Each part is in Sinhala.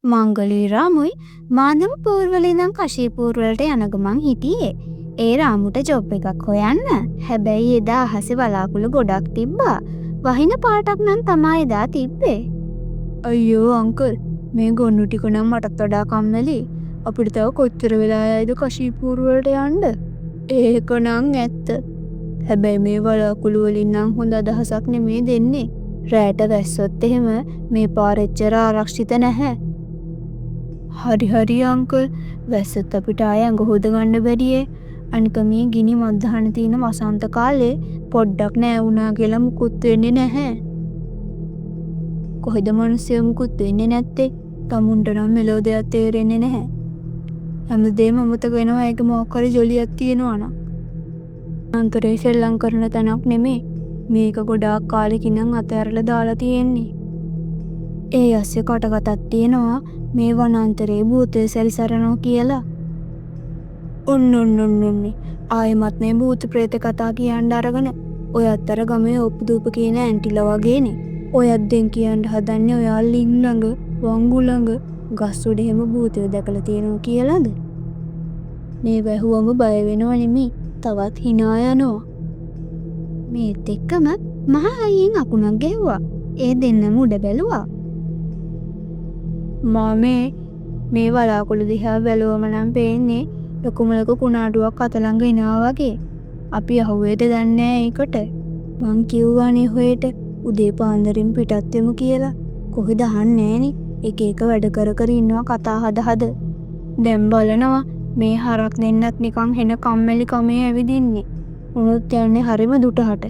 මංගලී රාමුයි මාදම පූර්වල ඉඳන් කශීපූර්වලට යන ගමන් හිටියේ. ඒ රාමුට ජොබ් එකක් හොයන්න. හැබැයි එදා අහසේ වලාකුළු ගොඩක් තිබ්බා. වහින පාටක් නම් තමා එදා තිබ්බේ. අයියෝ අංකල් මේ ගොන්නු ටික නම් මටත් වඩා කම්මැලි. අපිට තව කොච්චර වෙලා යයිද කශීපූර්වලට යන්න? ඒක නම් ඇත්ත. හැබැයි මේ වලාකුළු වලින් නම් හොඳ අදහසක් නෙමේ දෙන්නේ. රෑට වැස්සොත් එහෙම මේ පාර එච්චර ආරක්ෂිත නැහැ. හරි අංකල් වැස්සත් අපිට ආය ඇඟ හොද ගන්න බැරියේ. අනික මේ ගිනි මද්දහන තියෙන වසන්ත කාලේ පොඩ්ඩක් නෑ වුණා කියලා මුකුත් වෙන්නේ නැහැ. කොහෙද මිනිස්සු මුකුත් වෙන්නේ නැත්තේ? තමුන්ට නම් මෙලෝ දෙයක් තේරෙන්නේ නැහැ. හැමදේම අමතක වෙනවා ඒක මොකක් හරි ජොලියක් තියෙනවා නම්. අන්තරේ සෙල්ලම් කරන තැනක් නෙමේ. මේක ගොඩාක් කාලෙකින් නම් අතහැරලා දාලා තියෙන්නේ. ඒ අස්සේ කටකටක් තියෙනවා මේ වනාන්තරේ භූතය සැරිසරනවා කියලා. ඔන්න ආයෙමත් මේ භූත ප්‍රේත කතා කියන්න අරගෙන ඔය අතර ගමේ ඔප්පුදූප කියන ඇන්ටිලා වගේනේ. ඔයත් දෙන් කියන්න හදන්නේ ඔයා ලින් ළඟ වංගු ළඟ ගස් උඩ එහෙම භූතය දැකලා තියෙනවා කියලාද? මේ වැහුවම බය වෙනව නෙමෙයි තවත් hina යනවා. මේත් එක්කම මහා අයියෙන් අකුණක් ගැහුවා. ඒ දෙන්නම උඩ බැලුවා. මාමේ මේ වලාකුළු දිහා බැලුවම නම් පේන්නේ ලොකුම ලොකු කුණාටුවක් අත ළඟ එනවා වගේ. අපි අහුවේද දන්නේ ඒකට. මං කිව්වානේ හොයට උදේ පාන්දරින් පිටත් වෙමු කියලා. කොහෙද අහන්නේ නෑනේ. එක වැඩ කර ඉන්නවා කතා හද. දැන් බලනවා මේ හරක් දෙන්නත් නිකන් හෙන කම්මැලි කමේ ඇවිදින්නේ. උනුත් යන්නේ හරිම දුටහට.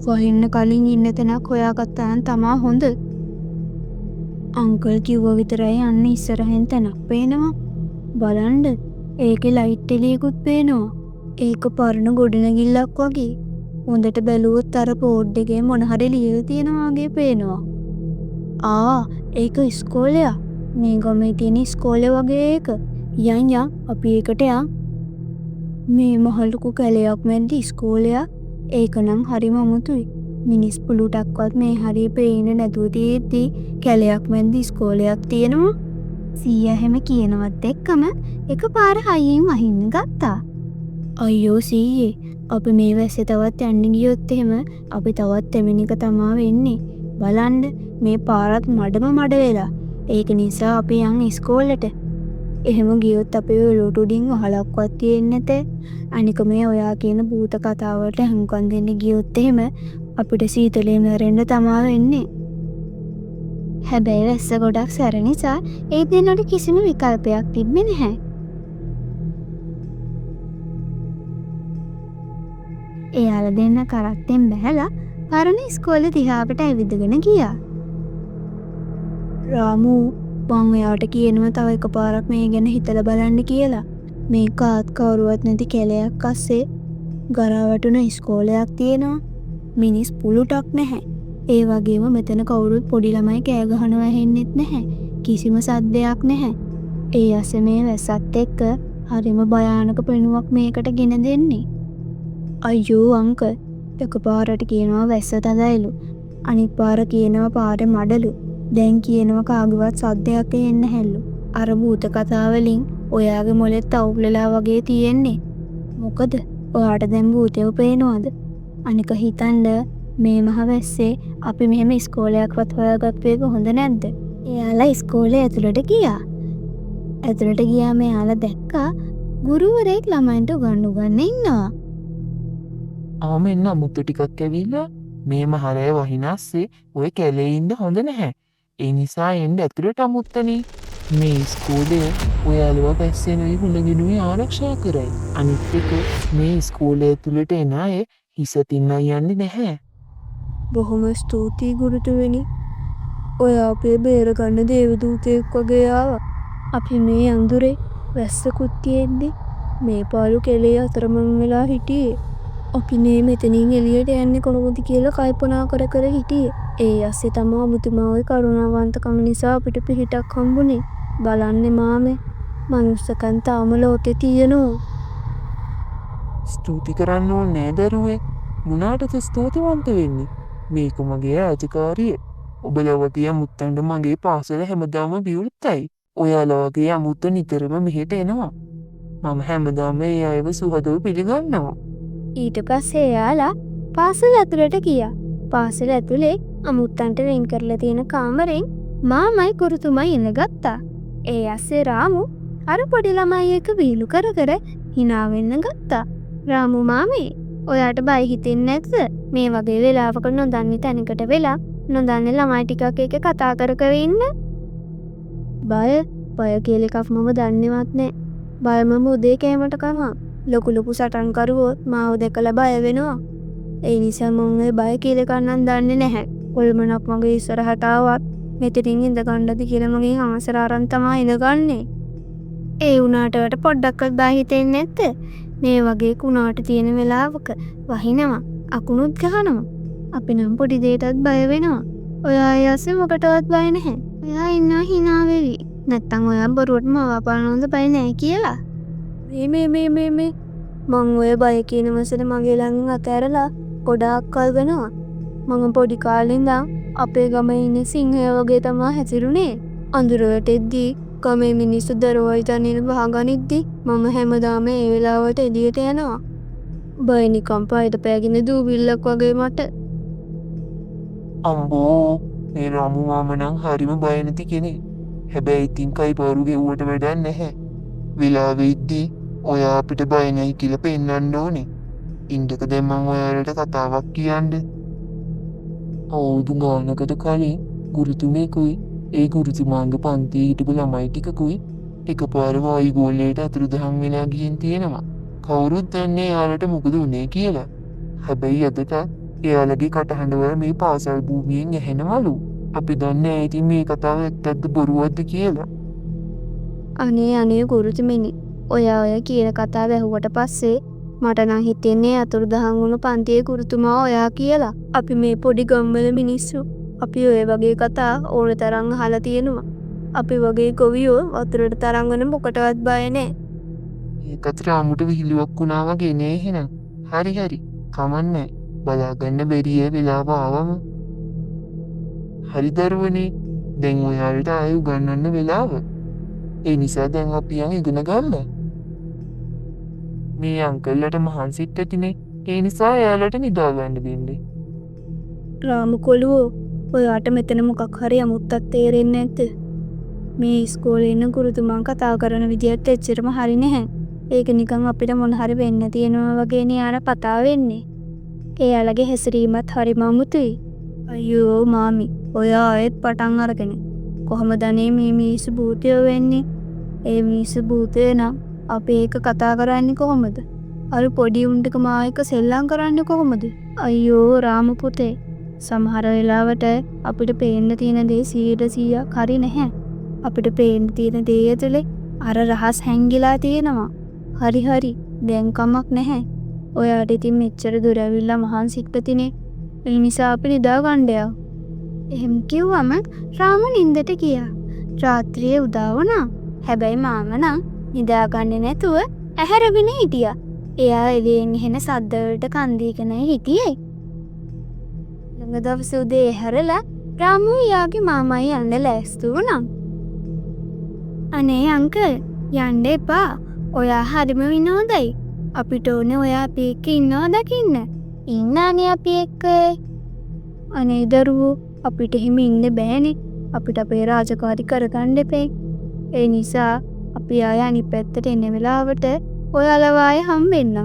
වහින්න කලින් ඉන්න තැනක් හොයාගත්තා නම් තමා හොඳ. අංකල් කිව්ව විතරයි යන්න ඉස්සරහෙන් තැනක් පේනවා. බලන්න ඒකේ ලයිට් එළියකුත් පේනවා. ඒක පරණ ගොඩනැගිල්ලක් වගේ. හොඳට බැලුවොත් අර බෝඩ් එකේ මොන හරි ලියලා තියෙනවා වගේ පේනවා. ඒක ඉස්කෝලයක්. මේ ගමේ තියෙන ඉස්කෝලේ වගේ ඒක. යන් අපි ඒකට යන්. මේ මහලුකු කැලයක් මැද්ද ඉස්කෝලයක්. ඒක නම් හරිම අමුතුයි. මිනිස් පුලුටක්වත් මේ හරිය පේන්නේ නැතුව තියෙද්දි කැලයක් මැද්ද ඉස්කෝලයක් තියෙනවා. සීයා හැම කියනවත් එක්කම එකපාර හයියෙන් වහින්න ගත්තා. අයියෝ සීයේ අපි මේ වැස්සේ තවත් යන්න ගියොත් එහෙම අපි තවත් එමිනික තමා වෙන්නේ. බලන්න මේ පාරත් මඩ වෙලා. ඒක නිසා අපි යන් ඉස්කෝලේට. එහෙම ගියොත් අපේ ඔලුවට උඩින් වහලක්වත් තියෙන්නේ නැතේ. අනික මේ ඔයා කියන භූත කතාවට හංකන් දෙන්න ගියොත් එහෙම අපිට සීතලේ මැරෙන්න තමා වෙන්නේ. හැබැයි වැස්ස ගොඩක් සැර නිසා ඒ දෙන්නට කිසිම විකල්පයක් තිබ්බේ නැහැ. එයාලා දෙන්න කරත්තෙන් බැහැලා පරණ ඉස්කෝලේ දිහාවට ඇවිදගෙන ගියා. රාමු මං එයාට කියනවා තව එකපාරක් මේ ගැන හිතලා බලන්න කියලා. මේ කාත් කවුරුවත් නැති කැලයක් අස්සේ ගරා වැටුණ ඉස්කෝලයක් තියෙනවා. මිනිස් පුලුටක් නැහැ. ඒ වගේම මෙතන කවුරුත් පොඩි ළමයි කෑ ගහනවා ඇහෙන්නෙත් නැහැ. කිසිම සද්දයක් නැහැ. ඒ අස්සේ මේ වැස්සත් එක්ක හරිම භයානක පෙනුමක් මේකට ගෙන දෙන්නේ. අයියෝ අංකල් එකපාරට කියනවා වැස්ස තදයිලු. අනිත් පාර කියනවා පාරේ මඩලු. දැන් කියනවා කාගේවත් සද්දයක් එන්නේ නැහැලු. අර භූත කතා වලින් ඔයාගේ මොලෙත් අවුලලා වගේ තියෙන්නේ. මොකද ඔයාට දැන් භූතයෝ පේනවද? අනික හිතන්න මේ මහ වැස්සේ අපි මෙහෙම ඉස්කෝලයක්වත් හොයාගත්ත එක හොඳ නැද්ද? එයාලා ඉස්කෝලේ ඇතුළට ගියා. ඇතුළට ගියාම එයාලා දැක්කා ගුරුවරයෙක් ළමයින්ට උගන්වන්න ඉන්නවා. මෙන්න මුතු ටිකක් ඇවිල්ලා මේ මහරය වහිනාස්සේ ඔය කැලේ ඉන්න හොඳ නැහැ. ඒ නිසා එන්න ඇතුළට අමුත්තනේ. මේ ඉස්කෝලේ ඔයාලව පැස්සෙනුයි හුළඟිනුයි ආරක්ෂා කරයි. අනිත් එක මේ ඉස්කෝලේ ඇතුළට එන අය හිසතින්න යන්නේ නැහැ. බොහොම ස්තුතියි ගුරුතුමනි. ඔය අපේ බේරගන්න දේවදූතයෙක් වගේ ආවා. අපි මේ අඳුරේ වැස්සකුත් තියෙද්දි මේ පාළු කෙලේ අතරමං වෙලා හිටියේ. අපි මේ මෙතනින් එළියට යන්නේ කොහොමද කියලා කල්පනා කර හිටියේ. ඒ අස්සේ තමයි මුතුමාගේ කරුණාවන්තකම නිසා අපිට පිහිටක් හම්බුනේ. බලන්නේ මාමේ මනුස්සකම් තාම ලෝකේ තියෙනවා. ස්තුති කරන්න ඕනේ නෑ දරුවේ. මොනාටද ස්තුතිවන්ත වෙන්නේ? මේක මගේ අධිකාරිය. ඔබලා වගේ අමුත්තන්ට මගේ පාසල හැමදාම විවෘතයි. ඔයාලා වගේ අමුත්ත නිතරම මෙහෙට එනවා. මම හැමදාම ඒ අයව සුහදව පිළිගන්නවා. ඊට පස්සේ එයාලා පාසල ඇතුළට ගියා. පාසල ඇතුලේ අමුත්තන්ට වෙන් කරලා තියෙන කාමරෙන් මාමයි ගුරුතුමයි ඉඳගත්තා. ඒ ඇස්සේ රාමු අර පොඩි ළමයි එක්ක වීලු කර කර hina වෙන්න ගත්තා. රාමු මාමේ ඔයාට බය හිතෙන්නේ නැද්ද? මේ වගේ වෙලාවක නොදන්නේ තැනකට වෙලා නොදන්නේ ළමයි ටිකක් එක්ක කතා කර කර ඉන්න? බය කියලා එකක් මම දන්නේවත් නැහැ. බයම උදේ කෑමට කනවා. ලොකු සටන් කරුවොත් මාව දැකලා බය වෙනවා. ඒ නිසා මම ඒ බය කියලා එකක් නම් දන්නේ නැහැ. කොල්මනක් මගේ ඉස්සරහට ආවත් මෙතනින් ඉඳ ගන්නද කියලා මගෙන් අවසර අරන් තමයි ඉඳගන්නේ. ඒ උනාට පොඩ්ඩක්වත් බය හිතෙන්නේ නැද්ද? මේ වගේ කුණාට තියෙන වෙලාවක වහිනවා, අකුණුත් ගහනවා. අපි නම් පොඩි දෙයකටත් බය වෙනවා. ඔයා ඇස්සේ මොකටවත් බය නැහැ. ඔයා ඉන්නවා hina වෙවි. නැත්තම් ඔයා බොරුවටම වපානොන්ද බය නැහැ කියලා. මේ මං ඔය බය කියන වසර මගේ ළඟින් අතෑරලා ගොඩාක් කල් වෙනවා. මම පොඩි කාලේ ඉඳන් අපේ ගමේ ඉන්න සිංහයෝ වගේ තමයි හැසිරුනේ. අඳුර වැටෙද්දී ගමේ මිනිස්සු දරුවයි තනියම වහගනිද්දී මම හැමදාම ඒ වෙලාවට එළියට යනවා. බය නිකම් පයිට පෑගෙන දූවිල්ලක් වගේ මට. අම්බෝ මේ රාමු මාම නම් හරිම බය නැති කෙනෙක්. හැබැයි ඉතින් කයි පාරු ගෙව්වට වැඩක් නැහැ. වෙලාවෙ ඉද්දී ඔයා අපිට බය නැහැ කියලා පෙන්වන්න ඕනේ. ඉන්නක දැන් මම ඔයාලට කතාවක් කියන්න. අවුරුදු ගානකට කලින් ගුරුතුමෙකුයි ඒ ගුරුතුමාගේ පන්තියේ හිටපු ළමයි ටිකකුයි එකපාර වායුගෝලයට අතුරුදහන් වෙලා ගිහින් තියෙනවා. කවුරුත් දන්නේ එයාලට මොකද වුනේ කියලා. හැබැයි අදට එයාලගේ කටහඬවල මේ පාසල් භූමියෙන් ඇහෙනවලු. අපි දන්නේ නැහැ ඉතින් මේ කතාව ඇත්තක්ද බොරුවක්ද කියලා. අනේ ගුරුතුමනි, ඔයා ඔය කියන කතාව ඇහුවට පස්සේ මට නම් හිතෙන්නේ අතුරුදහන් වුණු පන්තියේ ගුරුතුමා ඔයා කියලා. අපි මේ පොඩි ගම්වල මිනිස්සු අපි ඔය වගේ කතා ඕන තරම් අහලා තියෙනවා. අපි වගේ ගොවියෝ වතුරට තරම් වෙන මොකටවත් බය නැහැ. ඒකත් රාමුට විහිළුවක් වුණා වගේ නේ එහෙනම්. හරි කමන්නේ. බලාගන්න බැරිය වෙලාව ආවම. හරි දරුවනේ. දැන් ඔයාලට ආයෙ උගන්වන්න වෙලාව. ඒ නිසා දැන් අපි යන් ඉගෙන ගන්න. මේ අංකල්ලට මහන්සිත් ඇතිනේ. ඒ නිසා එයාලට නිදා ගන්න දෙන්නේ. රාමු කොළුවෝ, ඔයාට මෙතන මොකක් හරි අමුත්තක් තේරෙන්නේ නැද්ද? මේ ඉස්කෝලේ ඉන්න ගුරුතුමා කතා කරන විදිහට එච්චරම හරි නැහැ. ඒක නිකන් අපිට මොන හරි වෙන්න තියෙනවා වගේනේ ආර පතා වෙන්නේ. එයාලගේ හැසිරීමත් හරිම අමුතුයි. අයියෝ මාමි, ඔයා ආයෙත් පටන් අරගෙන. කොහොමද අනේ මේ මිනිස්සු භූතයෝ වෙන්නේ? ඒ මිනිස්සු භූතේ නම් අපි ඒක කතා කරන්නේ කොහොමද? අර පොඩි උන්ටක මායක සෙල්ලම් කරන්නේ කොහොමද? අයියෝ රාමු පුතේ, සමහර වෙලාවට අපිට පේන්න තියෙන දේ 100% හරි නැහැ. අපිට පේන්න තියෙන දේ ඇතුලේ අර රහස් හැංගිලා තියෙනවා. හරි දැන් කමක් නැහැ. ඔයාට ඉතින් මෙච්චර දුර ඇවිල්ලා මහන්සිත් පැතිනේ. ඒ නිසා අපි නිදා ගන්න යමු. එහෙම කිව්වම රාමු නින්දට ගියා. රාත්‍රියේ උදා වුණා. හැබැයි මාම නම් නිදාගන්නේ නැතුව ඇහැරගෙන හිටියා. එයා එළියෙන් එන සද්ද වලට කන් දීගෙන හිටියේ. ළඟ දවසේ උදේ ඇහැරලා රාමු යාගේ මාමයි යන්න ලෑස්ති වුණා. අනේ අංකල්, යන්න එපා. ඔයා හරිම විනෝදයි. අපිට ඕනේ ඔයා අපි එක්ක ඉන්නවා දකින්න. ඉන්නානේ අපි එක්ක. අනේ දරුවෝ, අපිට එහෙම ඉන්න බෑනේ. අපිට අපේ රාජකාරි කරගන්න එපේ. ඒ නිසා අපි ආය අනිත් පැත්තට එන වෙලාවට ඔයාලව ආය හම්බෙන්න.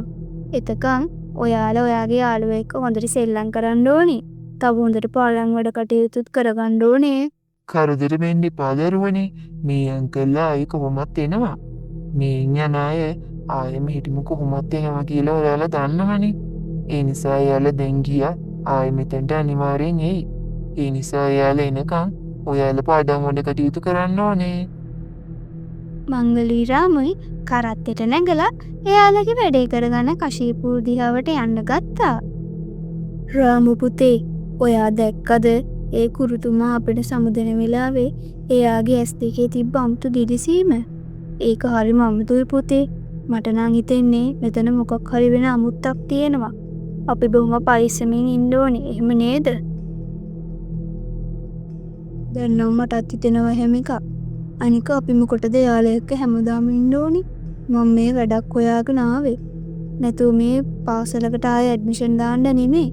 එතකන් ඔයාලා ඔයාගේ යාළුවෙක් එක්ක හොඳට සෙල්ලම් කරන්න ඕනේ. තව හොඳට පාඩම් වැඩ කටයුතුත් කරගන්න ඕනේ. කරදර වෙන්න එපා දරුවනේ. මේ අංකල්ලා ආයෙ කොහොමත් එනවා. මේ යන අය ආයෙම හිටමු කොහොමත් එනවා කියලා ඔයාලා දන්නවනේ. ඒ නිසා එයාලා දැන් ගියා. ආයෙ මෙතෙන්ට අනිවාර්යෙන් එයි. ඒ නිසා එයාලා එනකන් ඔයාලා පාඩම් වැඩ කටයුතු කරන්න ඕනේ. මංගලී රාමුයි කරත්තෙට නැගලා එයාලගේ වැඩේ කරගන්න කශීපුර දිහාවට යන්න ගත්තා. රාමු පුතේ, ඔයා දැක්කද ඒ ගුරුතුමා අපිට සමුදෙන වෙලාවේ එයාගේ ඇස් දෙකේ තිබ්බ අමුතු දිලිසීම? ඒක හරිම අමුතුයි පුතේ. මට නම් හිතෙන්නේ මෙතන මොකක් හරි වෙන අමුත්තක් තියෙනවා. අපි බොහොම පරිස්සමින් ඉන්න ඕනේ. එහෙම නේද? දැන් නම් මටත් හිතෙනවා හැම එකක්. අනික අපි මොකටද යාළුවා එක්ක හැමදාම ඉන්න ඕනි? මම මේ වැඩක් හොයාගෙන ආවේ. නැතුව මේ පාසලකට ආයෙ ඇඩ්මිෂන් දාන්න නෙමෙයි.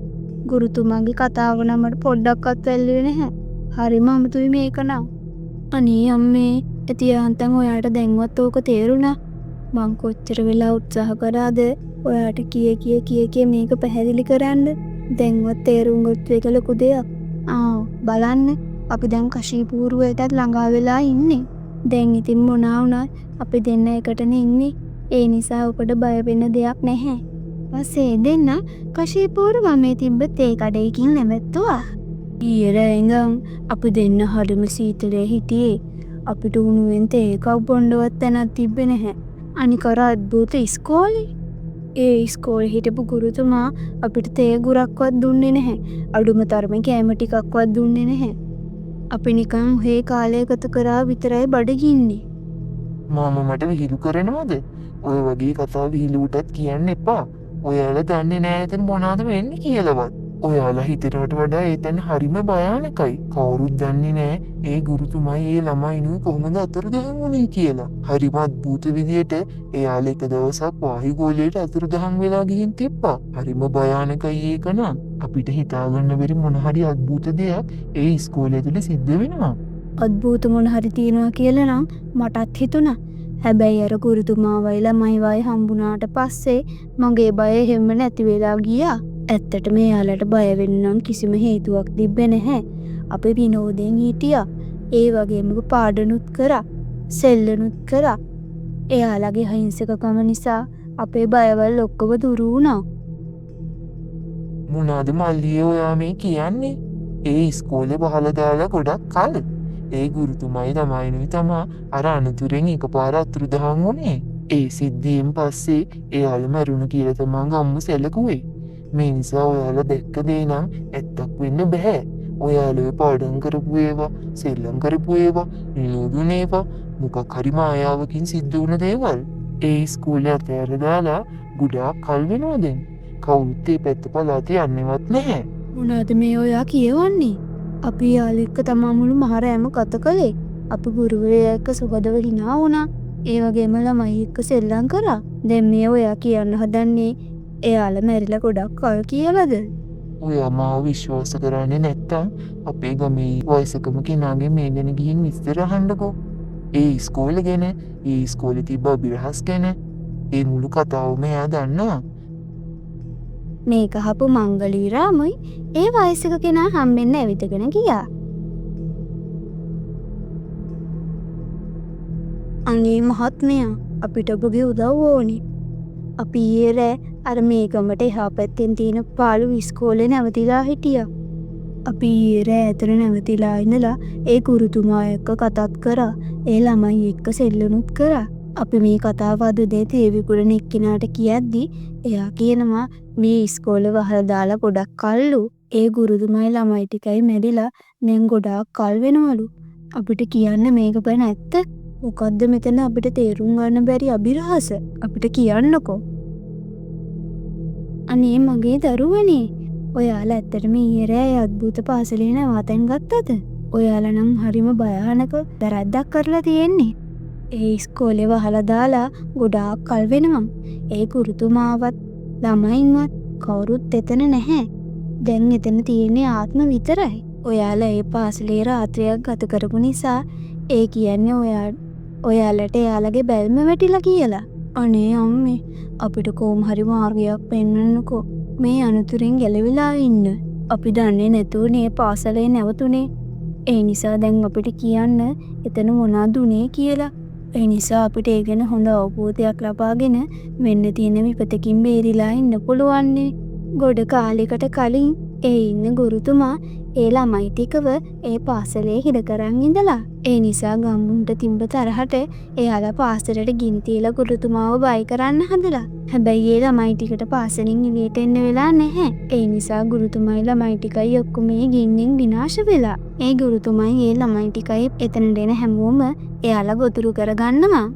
ගුරුතුමාගේ කතාව නම් මට පොඩ්ඩක්වත් වැල්ලුවේ නැහැ. හරිම අමුතුයි මේක නම්. අනේ අම්මේ, එතියාන්තන් ඔයාට දැන්වත් ඕක තේරුණා? මං කොච්චර වෙලා උත්සාහ කරාද ඔයාට කිය මේක පැහැදිලි කරන්න. දැන්වත් තේරුම් ගත්ත එක ලොකු දෙයක්. බලන්න අපි දැන් කශීපූර්වයටත් ළඟා වෙලා ඉන්නේ. දැන් ඉතින් මොනවා වුණත් අපි දෙන්න එකටනේ ඉන්නේ. ඒ නිසා ඔකට බය වෙන්න දෙයක් නැහැ. පස්සේ දෙන්න කශීපූර්ව මේ තිබ්බත් ඒ කඩේකින් නැමැත්තුවා. ඊයේ ඉඳන් අපි දෙන්න හරිම සීතලේ හිටියේ. අපිට උණුවෙන් තේ එකක් බොන්නවත් තැනක් තිබ්බේ නැහැ. අනික අර අද්භූත ඉස්කෝලේ. ඒ ඉස්කෝලේ හිටපු ගුරුතුමා අපිට තේ ගුරක්වත් දුන්නේ නැහැ. අඩුම තරමේ කෑම ටිකක්වත් දුන්නේ නැහැ. අපි නිකන් ඔහේ කාලය ගත කරා විතරයි බඩගින්නේ. මාම මට විහිළු කරනවද? ඔය වගේ කතා විහිළුවටත් කියන්න එපා. ඔයාලා දන්නේ නැහැ එතන මොනවද වෙන්නේ කියලාවත්. ඔයාලා හිතනවට වඩා එතන හරිම භයානකයි. කවුරුත් දන්නේ නැහැ ඒ ගුරුතුමයි ඒ ළමයිනුයි කොහොමද අතුරුදහන් වුනේ කියලා. හරිම අද්භූත විදියට එයාලා එක දවසක් වායුගෝලයට අතුරුදහන් වෙලා ගිහින් තිබ්බා. හරිම භයානකයි ඒක නම්. අපිට හිතාගන්න බැරි මොන හරි අද්භූත දෙයක් ඒ ඉස්කෝලේ තුල සිද්ධ වෙනවා. අද්භූත මොන හරි තියනවා කියලා නම් මටත් හිතුණා. හැබැයි අර ගුරුතුමාවයි ළමයිවයි හම්බුණාට පස්සේ මගේ බය හැම නැති වෙලා ගියා. ඇත්තටම එයාලට බය වෙන්න නම් කිසිම හේතුවක් තිබ්බේ නැහැ. අපි විනෝදයෙන් හිටියා. ඒ වගේම පාඩනුත් කරා. සෙල්ලනුත් කරා. එයාලගේ අහිංසකකම නිසා අපේ බයවල් ඔක්කොම දුරු වුණා. මොනවාද මල්ලියේ ඔයා මේ කියන්නේ? ඒ ඉස්කෝලේ බහලා දාලා ගොඩක් කල. ඒ ගුරුතුමයි ළමයිනුයි තමා අර අනතුරෙන් එකපාර අතුරුදහන් වුණේ. ඒ සිද්ධියෙන් පස්සේ එයාලා මරුණ කියලා තමා ගම්මු සැලකුවේ. මේ නිසා ඔයාලා දැක්ක දේ නම් ඇත්තක් වෙන්න බෑ. ඔයාලා පාඩම් කරපු ඒවා, සෙල්ලම් කරපු ඒවා, නියුදුන ඒවා මොකක් හරි මායාවකින් සිද්ධ වුණ දේවල්. ඒ ඉස්කෝලේ අතහැරලා දාලා ගොඩාක් කල් වෙනවා දැන්. කවුරුත් ඒ පැත්ත පළාත යන්නේවත් නැහැ. මොනවද මේ ඔයා කියවන්නේ? අපි යාළුවෙක් එක්ක තමා මුළු මහරෑම ගත කළේ. අපි ගුරුවරයා එක්ක සුබදව hina වුණා. ඒ වගේම ළමයි එක්ක සෙල්ලම් කරා. දැන් මේ ඔයා කියන්න හදන්නේ එයාලා මැරිලා ගොඩක් කල් කියලාද? ඔයා මාව විශ්වාස කරන්නේ නැත්තම් අපේ ගමේ වයසකම කෙනාගේ මේ ගැන ගිහින් විස්තර අහන්නකෝ. ඒ ඉස්කෝලේ ගැන, ඒ ඉස්කෝලේ තිබ්බ අභිරහස් ගැන, ඒ මුළු කතාවම එයා දන්නවා. මේක අහපු මංගලී රාමුයි ඒ වයසක කෙනා හම්බෙන්න ඇවිදගෙන ගියා. අනේ මහත්මයා, අපිට ඔබගේ උදව් ඕනේ. අපි ඊයේ රෑ අර මේ ගමට එහා පැත්තෙන් තියෙන පාළු ඉස්කෝලේ නැවතිලා හිටියා. අපි ඊයේ රෑ ඇතර නැවතිලා ඉඳලා ඒ ගුරුතුමා එක්ක කතාත් කරා. ඒ ළමයි එක්ක සෙල්ලනුත් කරා. අපි මේ කතාව අද උදේ ටීවී කුඩන එක්කිනාට කියද්දි එයා කියනවා මේ ඉස්කෝලේ වහලා දාලා ගොඩක් කල්ලු. ඒ ගුරුතුමයි ළමයි ටිකයි මැරිලා දැන් ගොඩාක් කල් වෙනවලු. අපිට කියන්න මේක ගැන ඇත්ත. මොකද්ද මෙතන අපිට තේරුම් ගන්න බැරි අභිරහස? අපිට කියන්නකෝ. අනේ මගේ දරුවනේ, ඔයාලා ඇත්තටම ඊයේ රෑ අද්භූත පාසලේ නවාතැන් ගත්තද? ඔයාලා නම් හරිම භයානක වැරද්දක් කරලා තියෙන්නේ. ඒ ඉස්කෝලේ වහලා දාලා ගොඩාක් කල් වෙනවා. ඒ ගුරුතුමාවත් ළමයින්වත් කවුරුත් එතන නැහැ. දැන් එතන තියෙන්නේ ආත්ම විතරයි. ඔයාලා ඒ පාසලේ රාත්‍රියක් ගත කරපු නිසා ඒ කියන්නේ ඔයාලට එයාලගේ බැල්ම වැටිලා කියලා. අනේ අම්මේ, අපිට කොහොම හරි මාර්ගයක් පෙන්වන්නකෝ මේ අනතුරින් ගැලවිලා ඉන්න. අපි දන්නේ නැතුවනේ පාසලේ නැවතුනේ. ඒ නිසා දැන් අපිට කියන්න එතන මොනවද උනේ කියලා. ඒ නිසා අපිට ඒ ගැන හොඳ අවබෝධයක් ලබාගෙන වෙන්න තියෙන විපතකින් බේරිලා ඉන්න පුළුවන්. ගොඩ කාලයකට කලින් ඒ ඉන්න ගුරුතුමා ඒ ළමයි ටිකව ඒ පාසලේ හිර කරන් ඉඳලා. ඒ නිසා ගම්මුන්ට තිබ්බ තරහට එයාලා පාසලට ගිනි තියලා ගුරුතුමාව බයි කරන්න හදලා. හැබැයි ඒ ළමයි ටිකට පාසලෙන් එළියට එන්න වෙලා නැහැ. ඒ නිසා ගුරුතුමයි ළමයි ටිකයි ඔක්කොම මේ ගින්නෙන් විනාශ වෙලා. ඒ ගුරුතුමයි ඒ ළමයි ටිකයි එතනට එන හැමෝම එයාලා ගොදුරු කරගන්නවා.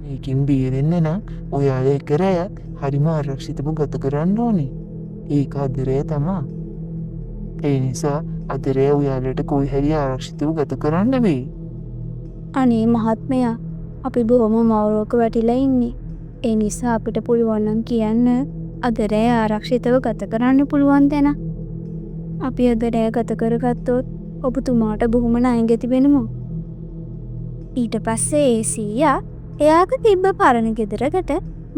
මේකින් බේරෙන්න නම් ඔයාලා එක රැයක් හරිම ආරක්ෂිතව ගත කරන්න ඕනේ. ඒක අදරය තමා. ඒ නිසා අතරේ ඔයාලට කොයි හරි ආරක්ෂිතව ගත කරන්න වෙයි. අනේ මහත්මයා අපි බොහොම මවුලක වැටිලා ඉන්නේ. ඒ නිසා අපිට පුළුවන් නම් කියන්න අදරෑ ආරක්ෂිතව ගත කරන්න පුළුවන් තැන. අපි අදරෑ ගත කරගත්තොත් ඔබතුමාට බොහොම ණයගැති වෙනමු. ඊට පස්සේ ඒ සීයා එයාගේ තිබ්බ පරණ ගෙදරකට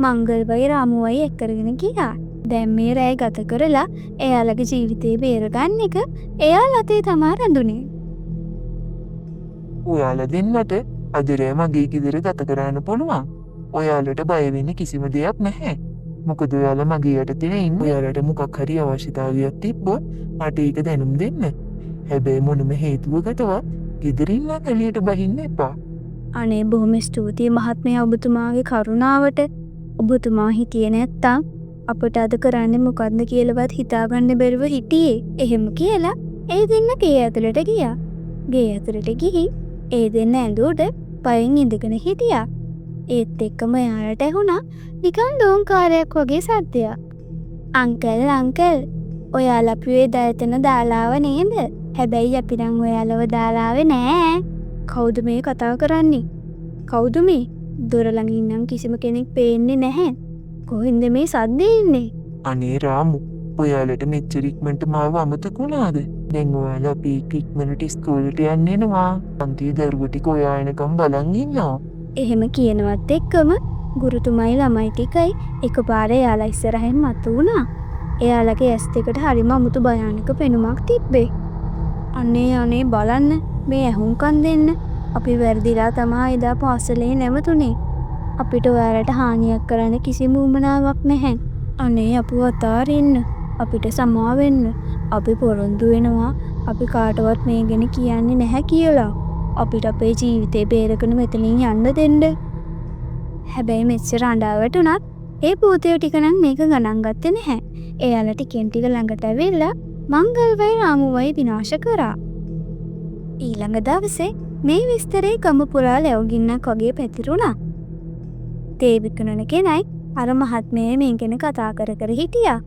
මංගල්වයි රාමුවයි එක්කරගෙන ගියා. දැන් මේ රැය ගත කරලා එයාලගේ ජීවිතේ බේරගන්න එක එයාලා අතේ තමා රැඳුනේ. ඔයාලා දෙන්නට අදරෑ මගේ ගෙදර ගත කරන්න පුළුවන්. ඔයාලට බය වෙන්න කිසිම දෙයක් නැහැ. මොකද ඔයාලා මගේ යටතේ ඉන්න. ඔයාලට මොකක් හරි අවශ්‍යතාවයක් තිබ්බොත් මට ඒක දැනුම් දෙන්න. හැබැයි මොනම හේතුවකටවත් ගෙදරින් නම් එළියට බහින්න එපා. අනේ බොහොම ස්තුතියි මහත්මයා ඔබතුමාගේ කරුණාවට. ඔබතුමා හිටියේ නැත්තම් අපට අද කරන්නේ මොකද්ද කියලාවත් හිතාගන්න බැරුව හිටියේ. එහෙම කියලා ඒ දෙන්න ගේ ඇතුළට ගියා. ගේ ඇතුළට ගිහින් ඒ දෙන්න ඇඳුවට පයෙන් ඉඳගෙන හිටියා. ඒත් එක්කම එයාලට ඇහුණා නිකන් දෝංකාරයක් වගේ සද්දයක්. අංකල් ඔයාලා අපි ඒ දයතන දාලාව නේද? හැබැයි අපි නම් ඔයාලව දාලාවේ නෑ. කවුද මේ කතා කරන්නේ? කවුද මේ? දොර ළඟ ඉන්නම් කිසිම කෙනෙක් පේන්නේ නැහැ. කොහෙන්ද මේ සද්දේ ඉන්නේ? අනේ රාමු, ඔයාලට මෙච්චර ඉක්මනට මාව අමතක වුණාද? දැන් ඔයාලා අපි ඉක්මනට ඉස්කෝලේට යන්න එනවා. අන්තිම දරුවෝ ටික ඔයා එනකම් බලන් ඉන්නවා. එහෙම කියනවත් එක්කම ගුරුතුමයි ළමයි ටිකයි එකපාරේ එයාලා ඉස්සරහින් මතු වුණා. එයාලගේ ඇස් දෙකට හරිම අමුතු භයානක පෙනුමක් තිබ්බේ. අනේ බලන්න මේ ඇහුම්කන් දෙන්න. අපි වැරදිලා තමයි එදා පාසලේ නැවතුනේ. අපිට ඔයාලට හානියක් කරන්න කිසිම උවමනාවක් නැහැ. අනේ අපව අතාරින්න. අපිට සමා වෙන්න. අපි පොරොන්දු වෙනවා අපි කාටවත් මේ ගැන කියන්නේ නැහැ කියලා. අපිට අපේ ජීවිතේ බේරගෙන මෙතනින් යන්න දෙන්න. හැබැයි මෙච්චර අඬාවට උනත් ඒ භූතයෝ ටික නම් මේක ගණන් ගත්තේ නැහැ. එයාලා ටිකෙන් ටික ළඟට ඇවිල්ලා මංගල්වයි රාමුවයි විනාශ කරා. ඊළඟ දවසේ මේ විස්තරේ ගම පුරා ලැබුගින්නක් වගේ පැතිරුණා. තේ විකුණන කෙනයි අර මහත්මයා මේ ගැන කතා කර හිටියා.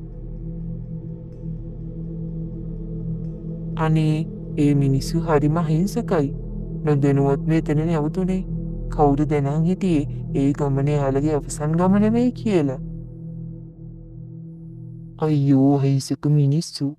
අනේ ඒ මිනිස්සු හරිම හිංසකයි. නොදැනුවත් මෙතන නැවතුනේ. කවුද දැනන් හිටියේ ඒ ගමනේ යාළගේ අවසන් ගමන වෙයි කියලා? අයියෝ හිංසක මිනිස්සු.